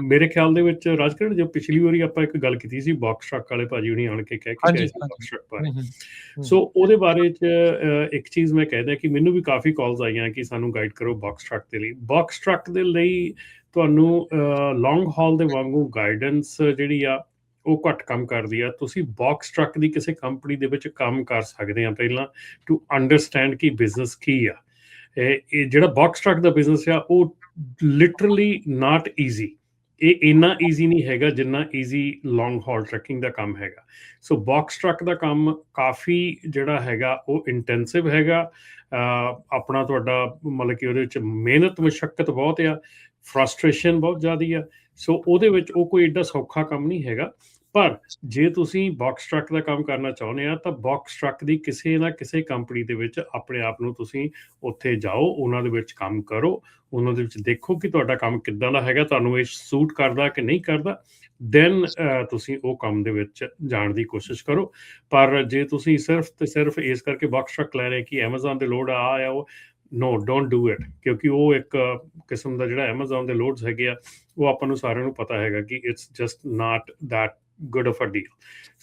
ਮੇਰੇ ਖਿਆਲ ਦੇ ਵਿੱਚ ਰਾਜਕਰਨ, ਜੋ ਪਿਛਲੀ ਵਾਰੀ ਆਪਾਂ ਇੱਕ ਗੱਲ ਕੀਤੀ ਸੀ ਬਾਕਸ ਟਰੱਕ ਵਾਲੇ ਭਾਜੀ ਹੁਣੀ ਆਣ ਕੇ ਕਹਿ ਕੇ ਗਏ ਹਾਂਜੀ ਸੀ ਬਾਕਸ ਟਰੱਕ ਹਾਂਜੀ ਬਾਰੇ। ਸੋ ਉਹਦੇ ਬਾਰੇ 'ਚ ਇੱਕ ਚੀਜ਼ ਮੈਂ ਕਹਿ ਦਿਆਂ ਕਿ ਮੈਨੂੰ ਵੀ ਕਾਫੀ ਕਾਲਸ ਆਈਆਂ ਕਿ ਸਾਨੂੰ ਗਾਈਡ ਕਰੋ ਬਾਕਸ ਟਰੱਕ ਦੇ ਲਈ। ਬਾਕਸ ਟਰੱਕ ਦੇ ਲਈ ਤੁਹਾਨੂੰ ਲੌਂਗ ਹਾਲ ਦੇ ਵਾਂਗੂ ਗਾਈਡੈਂਸ ਜਿਹੜੀ ਆ ਉਹ ਘੱਟ ਕੰਮ ਕਰਦੀ ਆ। ਤੁਸੀਂ ਬਾਕਸ ਟਰੱਕ ਦੀ ਕਿਸੇ ਕੰਪਨੀ ਦੇ ਵਿੱਚ ਕੰਮ ਕਰ ਸਕਦੇ ਆ ਪਹਿਲਾਂ, ਟੂ ਅੰਡਰਸਟੈਂਡ ਕਿ ਬਿਜ਼ਨਸ ਕੀ ਆ। ਇਹ ਜਿਹੜਾ ਬਾਕਸ ਟਰੱਕ ਦਾ ਬਿਜ਼ਨਸ ਆ ਉਹ ਲਿਟਰਲੀ ਨਾਟ ਈਜ਼ੀ। ਇਹ ਇੰਨਾ ਈਜ਼ੀ ਨਹੀਂ ਹੈਗਾ ਜਿੰਨਾ ਈਜ਼ੀ ਲੌਂਗ ਹਾਲ ਟਰੱਕਿੰਗ ਦਾ ਕੰਮ ਹੈਗਾ। ਸੋ ਬਾਕਸ ਟਰੱਕ ਦਾ ਕੰਮ ਕਾਫੀ ਜਿਹੜਾ ਹੈਗਾ ਉਹ ਇੰਟੈਂਸਿਵ ਹੈਗਾ। ਆਪਣਾ ਤੁਹਾਡਾ ਮਤਲਬ ਕਿ ਉਹਦੇ ਵਿੱਚ ਮਿਹਨਤ ਮੁਸ਼ੱਕਤ ਬਹੁਤ ਆ, ਫਰਸਟ੍ਰੇਸ਼ਨ ਬਹੁਤ ਜ਼ਿਆਦਾ ਆ। ਸੋ ਉਹਦੇ ਵਿੱਚ ਉਹ ਕੋਈ ਏਡਾ ਸੌਖਾ ਕੰਮ ਨਹੀਂ ਹੈਗਾ। ਪਰ ਜੇ ਤੁਸੀਂ ਬਾਕਸ ਟਰੱਕ ਦਾ ਕੰਮ ਕਰਨਾ ਚਾਹੁੰਦੇ ਆ ਤਾਂ ਬਾਕਸ ਟਰੱਕ ਦੀ ਕਿਸੇ ਨਾ ਕਿਸੇ ਕੰਪਨੀ ਦੇ ਵਿੱਚ ਆਪਣੇ ਆਪ ਨੂੰ ਤੁਸੀਂ ਉੱਥੇ ਜਾਓ, ਉਹਨਾਂ ਦੇ ਵਿੱਚ ਕੰਮ ਕਰੋ, ਉਹਨਾਂ ਦੇ ਵਿੱਚ ਦੇਖੋ ਕਿ ਤੁਹਾਡਾ ਕੰਮ ਕਿੱਦਾਂ ਦਾ ਹੈਗਾ, ਤੁਹਾਨੂੰ ਇਹ ਸੂਟ ਕਰਦਾ ਕਿ ਨਹੀਂ ਕਰਦਾ। ਦੈਨ ਤੁਸੀਂ ਉਹ ਕੰਮ ਦੇ ਵਿੱਚ ਜਾਣ ਦੀ ਕੋਸ਼ਿਸ਼ ਕਰੋ। ਪਰ ਜੇ ਤੁਸੀਂ ਸਿਰਫ ਤੇ ਸਿਰਫ ਇਸ ਕਰਕੇ ਬਾਕਸ ਟਰੱਕ ਲੈ ਰਹੇ ਕਿ ਐਮਾਜ਼ੋਨ ਦੇ ਲੋਡ ਆ ਉਹ, ਨੋ ਡੋਂਟ ਡੂ ਇਟ। ਕਿਉਂਕਿ ਉਹ ਇੱਕ ਕਿਸਮ ਦਾ ਜਿਹੜਾ ਐਮਾਜ਼ੋਨ ਦੇ ਲੋਡਸ ਹੈਗੇ ਆ ਉਹ ਆਪਾਂ ਨੂੰ ਸਾਰਿਆਂ ਨੂੰ ਪਤਾ ਹੈਗਾ ਕਿ it's just not that good of a deal.